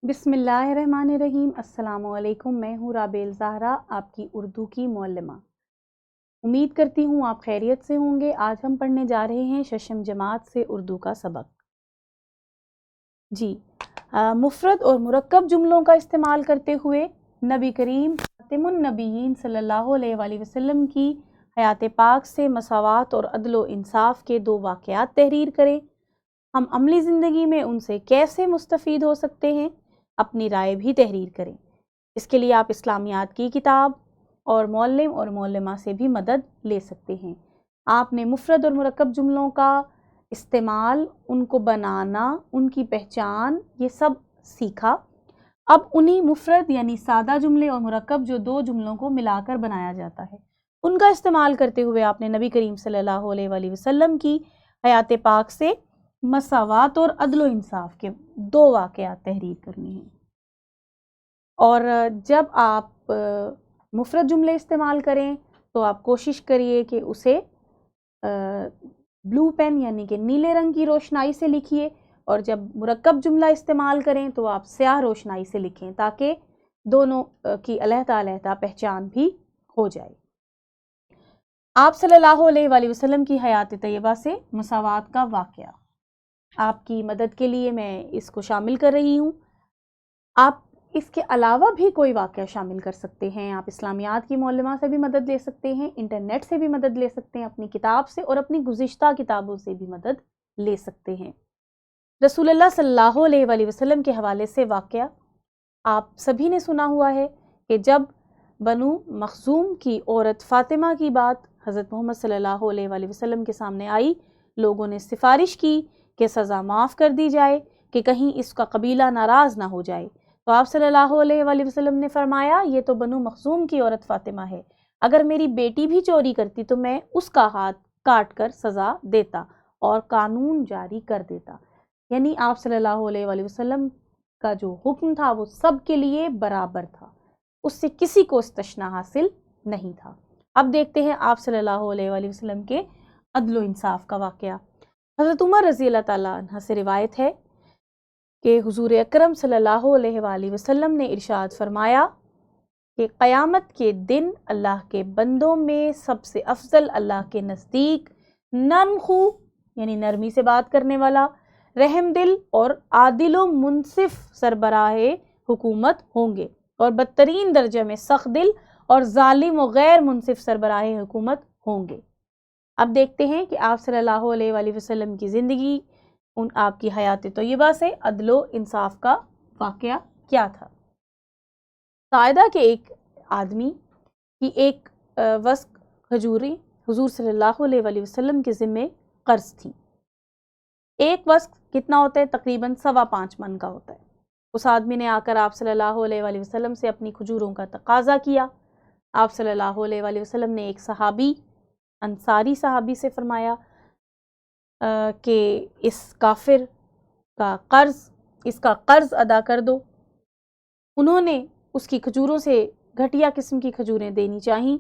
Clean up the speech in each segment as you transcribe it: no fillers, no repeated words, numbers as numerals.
बिस्मिल्लाहिर्रहमानिर्रहीम। अस्सलाम वालेकुम। मैं हूँ राबेल ज़हरा, आपकी उर्दू की मौल्लिमा। उम्मीद करती हूँ आप खैरियत से होंगे। आज हम पढ़ने जा रहे हैं शशम जमात से उर्दू का सबक। जी, मुफ़रद और मुरक्कब जुमलों का इस्तेमाल करते हुए नबी करीम ख़ातिमुन नबीयीन सल्लल्लाहु अलैहि वसल्लम की हयात पाक से मसावात और अदल व इंसाफ के दो वाक़यात तहरीर करें। हम अमली ज़िंदगी में उनसे कैसे मुस्तफ़ीद हो सकते हैं, अपनी राय भी तहरीर करें। इसके लिए आप इस्लामियात की किताब और मौल्लिम और मौल्लिमा से भी मदद ले सकते हैं। आपने मुफ़रद और मुरक्कब जुमलों का इस्तेमाल, उनको बनाना, उनकी पहचान, ये सब सीखा। अब उन्हीं मुफ़रद यानी सादा जुमले और मुरक्कब जो दो जुमलों को मिलाकर बनाया जाता है, उनका इस्तेमाल करते हुए आपने नबी करीम सल्लल्लाहु अलैहि वसल्लम की हयात पाक से मसावात और अदल इंसाफ के दो वाक़यात तहरीर करने हैं। और जब आप मुफ़रद जुमले इस्तेमाल करें तो आप कोशिश करिए कि उसे ब्लू पेन यानी कि नीले रंग की रोशनाई से लिखिए, और जब मुरक्कब जुमला इस्तेमाल करें तो आप स्याह रोशनाई से लिखें, ताकि दोनों की अलहदा पहचान भी हो जाए। आप सल्लल्लाहु अलैहि वसल्लम की हयात तैयबा से मसावात का वाक़या, आपकी मदद के लिए मैं इसको शामिल कर रही हूँ। आप इसके अलावा भी कोई वाक़या शामिल कर सकते हैं। आप इस्लामियात की मौल्लिमा से भी मदद ले सकते हैं, इंटरनेट से भी मदद ले सकते हैं, अपनी किताब से और अपनी गुज़िश्ता किताबों से भी मदद ले सकते हैं। रसूलुल्लाह सल्लल्लाहु अलैहि वसल्लम के हवाले से वाक़या आप सभी ने सुना हुआ है कि जब बनु मखज़ूम की औरत फ़ातिमा की बात हज़रत मोहम्मद सल्लल्लाहु अलैहि वसल्लम के सामने आई, लोगों ने सिफारिश की कि सज़ा माफ़ कर दी जाए कि कहीं इसका कबीला नाराज़ ना हो जाए। तो आप सल्लल्लाहु अलैहि वसल्लम ने फरमाया, ये तो बनु मखज़ूम की औरत फ़ातिमा है, अगर मेरी बेटी भी चोरी करती तो मैं उसका हाथ काट कर सज़ा देता और कानून जारी कर देता। यानी आप सल्लल्लाहु अलैहि वसल्लम का जो हुक्म था वो सब के लिए बराबर था, उससे किसी को इस्तश्ना हासिल नहीं था। अब देखते हैं आप सल्लल्लाहु अलैहि वसल्लम के अदल इंसाफ का वाक़या। हज़रत उमर रज़ी अल्लाह ताला अन्हा से रिवायत है कि हुज़ूर अकरम सल्लल्लाहु अलैहि वसल्लम ने इरशाद फरमाया कि क़यामत के दिन अल्लाह के बंदों में सबसे अफजल अल्लाह के नज़दीक नर्म खू यानी नरमी से बात करने वाला, रहम दिल और आदिल व मुनसिफ सरबराहे हुकूमत होंगे, और बदतरीन दर्जे में सख्त दिल और जालिम व गैर मुनसिफ सरबराहे हुकूमत होंगे। अब देखते हैं कि आप सल्लल्लाहु अलैहि वसल्लम की ज़िंदगी, उन आपकी हयात तय्यबा से अदलो इंसाफ का वाक़या क्या था। कायदा के एक आदमी की एक वस्क खजूरी हुजूर सल्लल्लाहु अलैहि वसल्लम के ज़िम्मे कर्ज थी। एक वस्क कितना होता है? तकरीबन 5.25 मन का होता है। उस आदमी ने आकर आप सल्लल्लाहु अलैहि वसल्लम से अपनी खजूरों का तकाजा किया। आप सल्लल्लाहु अलैहि वसल्लम ने एक सहाबी, अंसारी सहाबी से फरमाया कि इस काफिर का इसका कर्ज अदा कर दो। उन्होंने उसकी खजूरों से घटिया किस्म की खजूरें देनी चाहिए।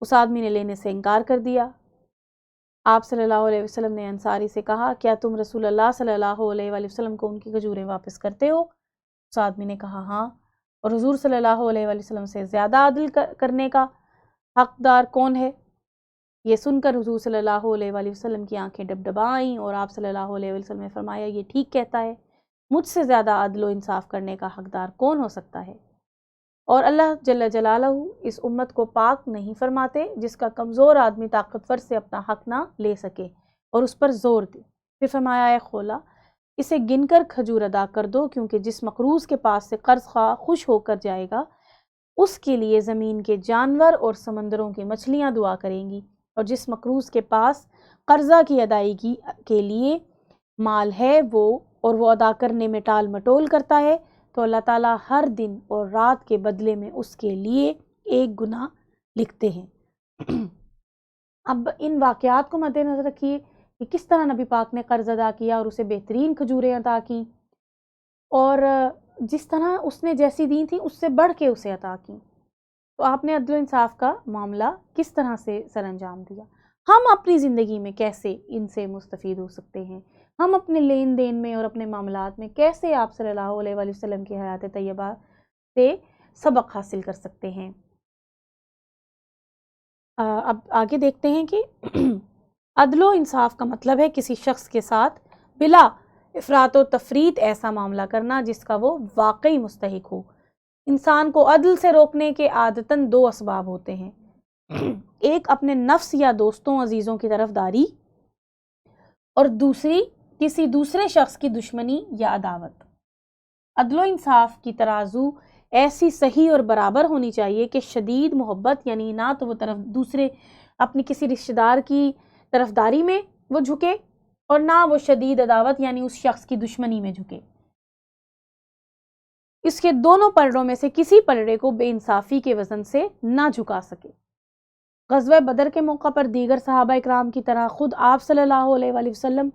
उस आदमी ने लेने से इनकार कर दिया। आप सल्लल्लाहु अलैहि वसल्लम ने अंसारी से कहा, क्या तुम रसूलुल्लाह सल्लल्लाहु अलैहि वसल्लम को उनकी खजूरें वापस करते हो? उस आदमी ने कहा हाँ। और हुजूर सल्लल्लाहु अलैहि वसल्लम से ज़्यादा आदिल करने का हकदार कौन है? ये सुनकर हुजूर सल्लल्लाहु अलैहि वसल्लम की आंखें डबडबाईं और आप सल्लल्लाहु अलैहि वसल्लम ने फरमाया, ये ठीक कहता है, मुझसे ज़्यादा अदल व इंसाफ करने का हकदार कौन हो सकता है? और अल्लाह जल्ल जलालहू इस उम्मत को पाक नहीं फरमाते जिसका कमज़ोर आदमी ताकतवर से अपना हक ना ले सके और उस पर ज़ोर दे। फिर फरमाया, है खोला, इसे गिनकर खजूर अदा कर दो, क्योंकि जिस मकरूज़ के पास से कर्ज खा खुश होकर जाएगा उसके लिए ज़मीन के जानवर और समंदरों की मछलियाँ दुआ करेंगी, और जिस मकरूज़ के पास कर्ज़ा की अदायगी के लिए माल है वो अदा करने में टाल मटोल करता है, तो अल्लाह ताला हर दिन और रात के बदले में उसके लिए एक गुनाह लिखते हैं। अब इन वाक़यात को मद्देनज़र रखिए कि किस तरह नबी पाक ने कर्ज़ अदा किया और उसे बेहतरीन खजूरें अदा की, और जिस तरह उसने जैसी दी थी उससे बढ़ के उसे अता की। तो आपने अदल इंसाफ का मामला किस तरह से सरअंजाम दिया। हम अपनी ज़िंदगी में कैसे इनसे मुस्तफ़ीद हो सकते हैं, ہم اپنے لین دین میں اور اپنے معاملات میں کیسے آپ صلی اللہ علیہ وآلہ وسلم کی حیات طیبہ سے سبق حاصل کر سکتے ہیں۔ اب آگے دیکھتے ہیں کہ عدل و انصاف کا مطلب ہے کسی شخص کے ساتھ بلا افراط و تفریط ایسا معاملہ کرنا جس کا وہ واقعی مستحق ہو۔ انسان کو عدل سے روکنے کے عادتاً دو اسباب ہوتے ہیں، ایک اپنے نفس یا دوستوں عزیزوں کی طرفداری، اور دوسری کسی دوسرے شخص کی دشمنی یا عداوت۔ عدل و انصاف کی ترازو ایسی صحیح اور برابر ہونی چاہیے کہ شدید محبت یعنی نہ تو وہ دوسرے اپنی کسی رشتہ دار کی طرفداری میں وہ جھکے اور نہ وہ شدید عداوت یعنی اس شخص کی دشمنی میں جھکے۔ اس کے دونوں پلڑوں میں سے کسی پلڑے کو بے انصافی کے وزن سے نہ جھکا سکے۔ غزوہ بدر کے موقع پر دیگر صحابہ اکرام کی طرح خود آپ صلی اللہ علیہ وآلہ وسلم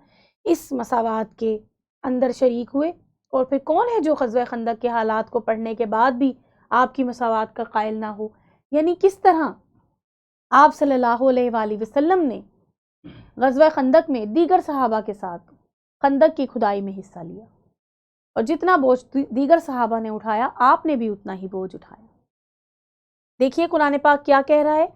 اس مساوات کے اندر شریک ہوئے، اور پھر کون ہے جو غزوہ خندق کے حالات کو پڑھنے کے بعد بھی آپ کی مساوات کا قائل نہ ہو؟ یعنی کس طرح آپ صلی اللہ علیہ وآلہ وسلم نے غزوہ خندق میں دیگر صحابہ کے ساتھ خندق کی کھدائی میں حصہ لیا، اور جتنا بوجھ دیگر صحابہ نے اٹھایا آپ نے بھی اتنا ہی بوجھ اٹھایا۔ دیکھیے قرآن پاک کیا کہہ رہا ہے،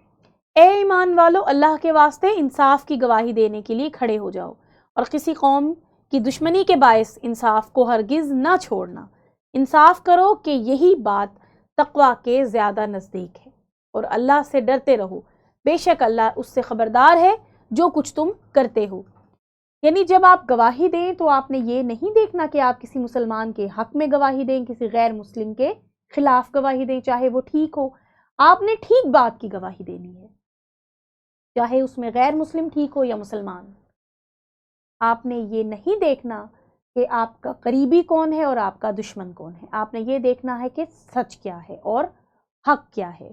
اے ایمان والو اللہ کے واسطے انصاف کی گواہی دینے کے لیے کھڑے ہو جاؤ، اور کسی قوم کی دشمنی کے باعث انصاف کو ہرگز نہ چھوڑنا، انصاف کرو کہ یہی بات تقویٰ کے زیادہ نزدیک ہے، اور اللہ سے ڈرتے رہو، بے شک اللہ اس سے خبردار ہے جو کچھ تم کرتے ہو۔ یعنی جب آپ گواہی دیں تو آپ نے یہ نہیں دیکھنا کہ آپ کسی مسلمان کے حق میں گواہی دیں، کسی غیر مسلم کے خلاف گواہی دیں، چاہے وہ ٹھیک ہو، آپ نے ٹھیک بات کی گواہی دینی ہے، چاہے اس میں غیر مسلم ٹھیک ہو یا مسلمان۔ آپ نے یہ نہیں دیکھنا کہ آپ کا قریبی کون ہے اور آپ کا دشمن کون ہے، آپ نے یہ دیکھنا ہے کہ سچ کیا ہے اور حق کیا ہے۔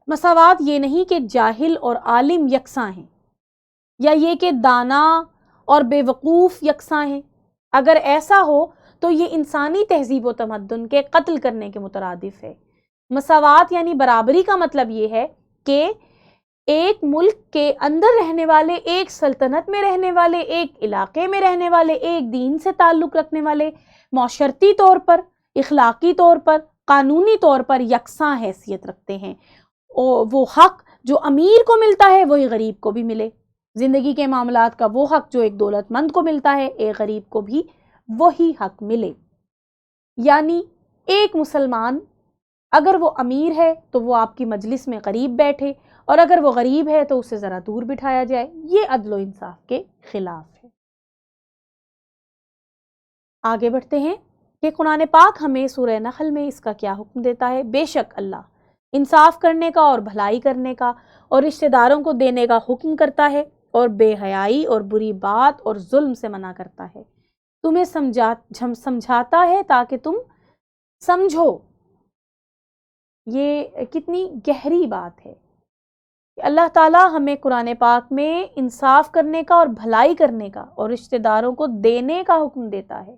مساوات یہ نہیں کہ جاہل اور عالم یکساں ہیں، یا یہ کہ دانا اور بے وقوف یکساں ہیں۔ اگر ایسا ہو تو یہ انسانی تہذیب و تمدن کے قتل کرنے کے مترادف ہے۔ مساوات یعنی برابری کا مطلب یہ ہے کہ ایک ملک کے اندر رہنے والے، ایک سلطنت میں رہنے والے، ایک علاقے میں رہنے والے، ایک دین سے تعلق رکھنے والے معاشرتی طور پر، اخلاقی طور پر، قانونی طور پر یکساں حیثیت رکھتے ہیں۔ وہ حق جو امیر کو ملتا ہے وہی غریب کو بھی ملے، زندگی کے معاملات کا وہ حق جو ایک دولت مند کو ملتا ہے ایک غریب کو بھی وہی حق ملے۔ یعنی ایک مسلمان اگر وہ امیر ہے تو وہ آپ کی مجلس میں قریب بیٹھے، اور اگر وہ غریب ہے تو اسے ذرا دور بٹھایا جائے، یہ عدل و انصاف کے خلاف ہے۔ آگے بڑھتے ہیں کہ قرآن پاک ہمیں سورہ نحل میں اس کا کیا حکم دیتا ہے۔ بے شک اللہ انصاف کرنے کا اور بھلائی کرنے کا اور رشتہ داروں کو دینے کا حکم کرتا ہے، اور بے حیائی اور بری بات اور ظلم سے منع کرتا ہے، تمہیں سمجھاتا ہے تاکہ تم سمجھو۔ یہ کتنی گہری بات ہے کہ اللہ تعالیٰ ہمیں قرآن پاک میں انصاف کرنے کا اور بھلائی کرنے کا اور رشتہ داروں کو دینے کا حکم دیتا ہے۔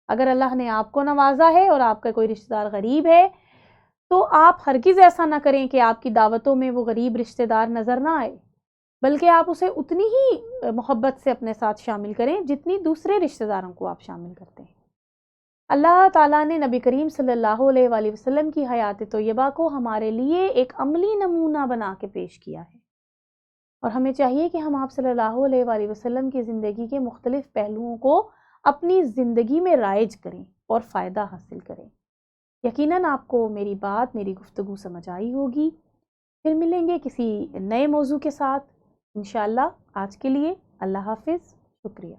اگر اللہ نے آپ کو نوازا ہے اور آپ کا کوئی رشتہ دار غریب ہے تو آپ ہرگز ایسا نہ کریں کہ آپ کی دعوتوں میں وہ غریب رشتہ دار نظر نہ آئے، بلکہ آپ اسے اتنی ہی محبت سے اپنے ساتھ شامل کریں جتنی دوسرے رشتہ داروں کو آپ شامل کرتے ہیں۔ اللہ تعالیٰ نے نبی کریم صلی اللہ علیہ وآلہ وسلم کی حیات طیبہ کو ہمارے لیے ایک عملی نمونہ بنا کے پیش کیا ہے، اور ہمیں چاہیے کہ ہم آپ صلی اللہ علیہ وآلہ وسلم کی زندگی کے مختلف پہلوؤں کو اپنی زندگی میں رائج کریں اور فائدہ حاصل کریں۔ یقیناً آپ کو میری بات، میری گفتگو سمجھ آئی ہوگی۔ پھر ملیں گے کسی نئے موضوع کے ساتھ انشاءاللہ۔ آج کے لیے اللہ حافظ، شکریہ۔